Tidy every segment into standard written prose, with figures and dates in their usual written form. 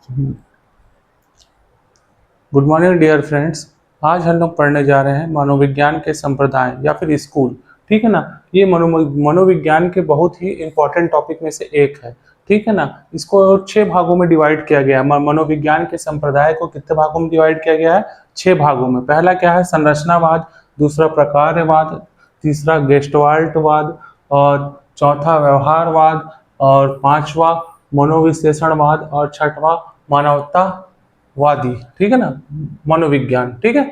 Good morning dear friends. आज हम लोग पढ़ने जा रहे हैं मनोविज्ञान के संप्रदाय या फिर स्कूल। ठीक है ना। ये मनोविज्ञान के बहुत ही इम्पोर्टेंट टॉपिक में से एक है। ठीक है ना। इसको 6 भागों में डिवाइड किया गया है। मनोविज्ञान के संप्रदाय को कितने भागों में डिवाइड किया गया है? 6 भागों में। पहला क्या है? संरचनावाद, दूसरा प्रकारवाद, तीसरा गेस्टवाल्टवाद, और चौथा व्यवहारवाद, और पांचवा मनोविश्लेषणवाद, और छठवां मानवतावादी। ठीक है ना, मनोविज्ञान। ठीक है।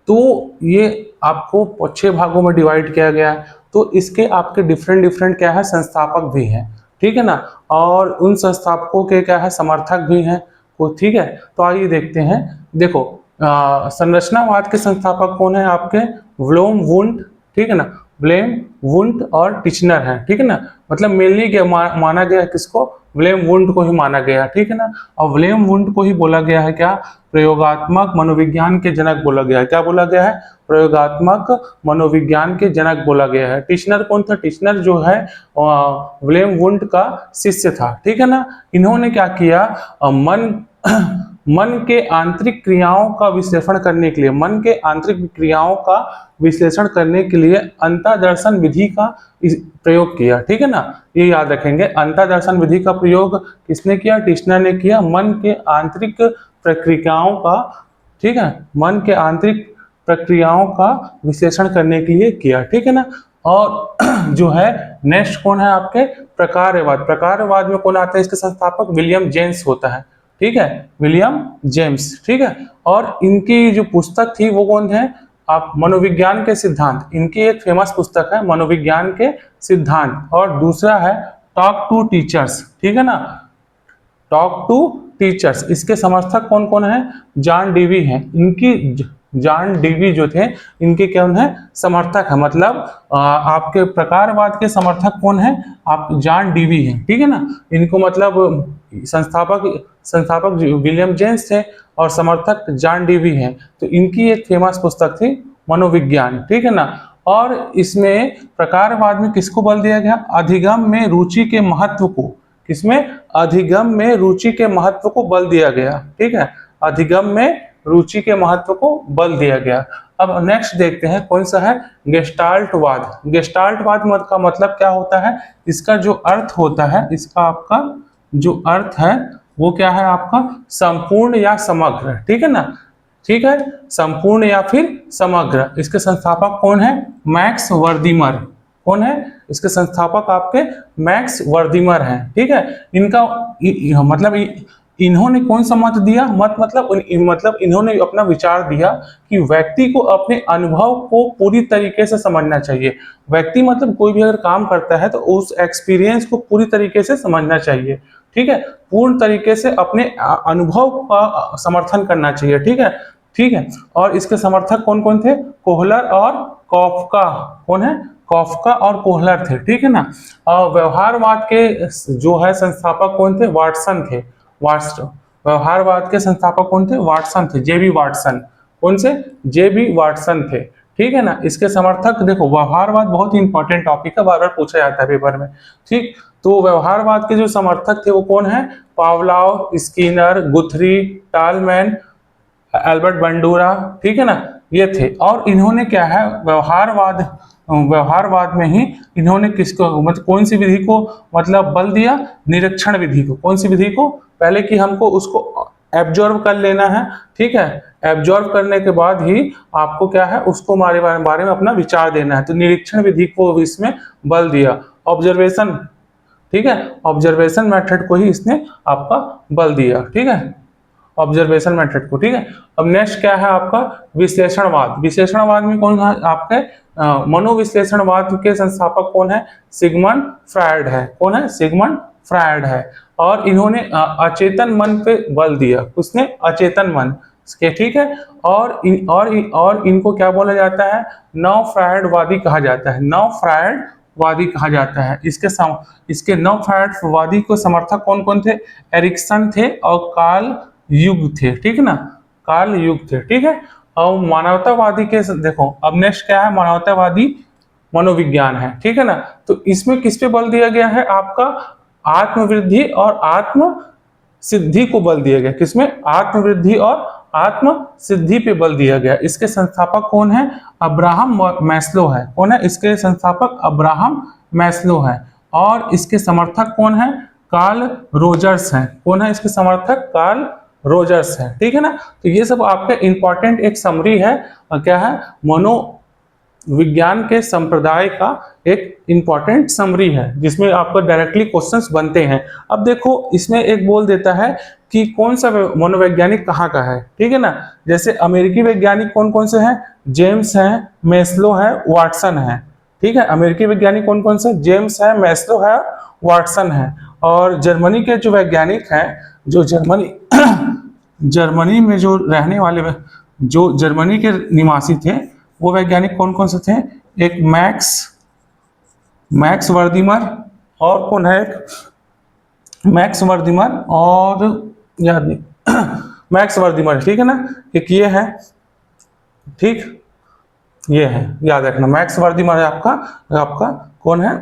तो ये आपको 6 भागों में डिवाइड किया गया है। तो इसके आपके डिफरेंट डिफरेंट क्या है, संस्थापक भी हैं। ठीक है ना। और उन संस्थापकों के क्या है, समर्थक भी हैं। तो ठीक है, तो आइए देखते हैं। देखो, संरचनावाद के संस्थापक कौन है आपके? व्लोम वुंट। ठीक है ना। ब्लेम वुंट और टिचनर है। ठीक है ना। मतलब मेनली क्या माना गया किसको? व्लेम वुंट को ही माना गया। ठीक है ना। और व्लेम वुंट को ही बोला गया है क्या? प्रयोगात्मक मनोविज्ञान के जनक बोला गया है। क्या बोला गया है? प्रयोगात्मक मनोविज्ञान के जनक बोला गया है। टिचनर कौन था? टिचनर जो है व्लेम वुंट का शिष्य था। ठीक है ना। इन्होंने क्या किया? मन मन के आंतरिक क्रियाओं का विश्लेषण करने के लिए, मन के आंतरिक क्रियाओं का विश्लेषण करने के लिए अंतःदर्शन विधि का प्रयोग किया। ठीक है ना। ये याद रखेंगे, अंतःदर्शन विधि का प्रयोग किसने किया? टिचनर ने किया। मन के आंतरिक प्रक्रियाओं का, ठीक है, मन के आंतरिक प्रक्रियाओं का विश्लेषण करने के लिए किया। ठीक है ना। और जो है नेक्स्ट कौन है आपके? प्रकारवाद। प्रकारवाद में कौन आता है? इसके संस्थापक विलियम जेम्स होता है। ठीक है, विलियम जेम्स। ठीक है। और इनकी जो पुस्तक थी वो कौन है? आप मनोविज्ञान के सिद्धांत। इनकी एक फेमस पुस्तक है मनोविज्ञान के सिद्धांत। और दूसरा है टॉक टू टीचर्स। ठीक है ना, टॉक टू टीचर्स। इसके समर्थक कौन कौन है? जॉन डीवी हैं। इनकी जॉन डीवी जो थे, इनके कौन है? समर्थक है। मतलब आपके प्रकारवाद के समर्थक कौन है? आप जॉन डीवी हैं। ठीक है ना। इनको मतलब संस्थापक संस्थापक विलियम जेम्स थे और समर्थक जॉन डीवी हैं। तो इनकी एक फेमस पुस्तक थी मनोविज्ञान। ठीक है ना। और इसमें प्रकारवाद में किसको बल दिया गया? अधिगम में रुचि के महत्व को। किसमें? अधिगम में रुचि के महत्व को बल दिया गया। ठीक है, अधिगम में रुचि के महत्व को बल दिया गया। अब नेक्स्ट देखते हैं कौन सा है? गेस्टाल्टवाद। गेस्टाल्टवाद का मतलब क्या होता है? इसका जो अर्थ होता है, इसका आपका जो अर्थ है वो क्या है आपका? संपूर्ण या समग्र। ठीक है ना। ठीक है, संपूर्ण या फिर समग्र। इसके संस्थापक कौन है? मैक्स वर्दिमर। कौन है इसके संस्थापक? आपके मैक्स वर्दिमर हैं। ठीक है। इनका मतलब इन्होंने कौन सा मत दिया? मत मतलब इन्होंने अपना विचार दिया कि व्यक्ति को अपने अनुभव को पूरी तरीके से समझना चाहिए। व्यक्ति मतलब कोई भी अगर काम करता है तो उस एक्सपीरियंस को पूरी तरीके से समझना चाहिए। ठीक है, पूर्ण तरीके से अपने अनुभव का समर्थन करना चाहिए। ठीक है। ठीक है। और इसके समर्थक कौन कौन थे? कोहलर और कॉफका। कौन है? कॉफका और कोहलर थे। ठीक है ना। व्यवहारवाद के जो है संस्थापक कौन थे? वाटसन थे। वाटसन। व्यवहारवाद के संस्थापक कौन थे? वाटसन थे। जेबी वाटसन। कौन से? जेबी वाटसन थे। ठीक है ना। इसके समर्थक देखो, व्यवहारवाद बहुत ही इंपॉर्टेंट टॉपिक है, बार बार पूछा जाता है पेपर में। ठीक, तो व्यवहारवाद के जो समर्थक थे वो कौन है? Pavlov, Skinner, Guthrie, Tolman, Albert Bandura. ठीक है ना, ये थे। और इन्होंने क्या है, व्यवहारवाद में ही इन्होंने किसको मतलब कौन सी विधि को मतलब बल दिया? निरीक्षण विधि को। कौन सी विधि को? पहले कि हमको उसको एब्जॉर्व कर लेना है। ठीक है, एब्जॉर्व करने के बाद ही आपको क्या है, उसको बारे में अपना विचार देना है। तो निरीक्षण विधि को इसमें बल दिया। ऑब्जर्वेशन, ठीक है, ऑब्जर्वेशन मेथड को ही इसने आपका बल दिया। ठीक है, ऑब्जर्वेशन मेथड को। ठीक है। अब नेक्स्ट क्या है आपका? विश्लेषणवाद। विश्लेषणवाद में कौन है आपके? मनोविश्लेषणवाद के संस्थापक कौन है? सिगमंड फ्रायड है। कौन है? सिगमंड फ्रायड है। और इन्होंने अचेतन मन पे बल दिया। उसने अचेतन मन के। ठीक है। और इनको क्या बोला जाता है? नव फ्रायडवादी कहा जाता है। नव फ्रायडवादी कहा जाता है। इसके नव फ्रायडवादी को समर्थक कौन कौन थे? एरिक्सन थे और कार्ल युग थे। ठीक है ना, कार्ल युग थे। ठीक है। और मानवतावादी के देखो, अब नेक्स्ट क्या है? मानवतावादी मनोविज्ञान है। ठीक है ना। तो इसमें किस पे बल दिया गया है आपका? आत्मवृद्धि और आत्म सिद्धि को बल दिया गया। किसमें? आत्मवृद्धि और आत्म सिद्धि पे बल दिया गया। इसके संस्थापक कौन है? अब्राहम मैस्लो है। कौन है इसके संस्थापक? अब्राहम मैस्लो है। और इसके समर्थक कौन है? कार्ल रोजर्स हैं। कौन है इसके समर्थक? कार्ल रोजर्स है। ठीक है ना। तो ये सब आपके इंपॉर्टेंट एक समरी है। क्या है? मनोविज्ञान के संप्रदाय का एक इंपॉर्टेंट समरी है जिसमें आपको डायरेक्टली क्वेश्चंस बनते हैं। अब देखो इसमें एक बोल देता है कि कौन सा मनोवैज्ञानिक कहाँ का है। ठीक है ना। जैसे अमेरिकी वैज्ञानिक कौन कौन से हैं? जेम्स हैं, मैस्लो है, वाटसन है। ठीक है। अमेरिकी वैज्ञानिक कौन कौन से? जेम्स है, मैस्लो है, वाटसन है। और जर्मनी के जो वैज्ञानिक हैं, जो जर्मनी में जो रहने वाले, जो जर्मनी के निवासी थे, वो वैज्ञानिक कौन कौन से थे? एक मैक्स वर्दिमर, और कौन है एक? मैक्स वर्दिमर और याद नहीं मैक्स वर्दिमर। ठीक है ना। एक ये है, ठीक, ये है, याद रखना। मैक्स वर्दिमर है आपका आपका कौन है?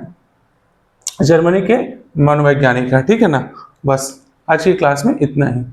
जर्मनी के मनोवैज्ञानिक है। ठीक है ना। बस आज की क्लास में इतना ही।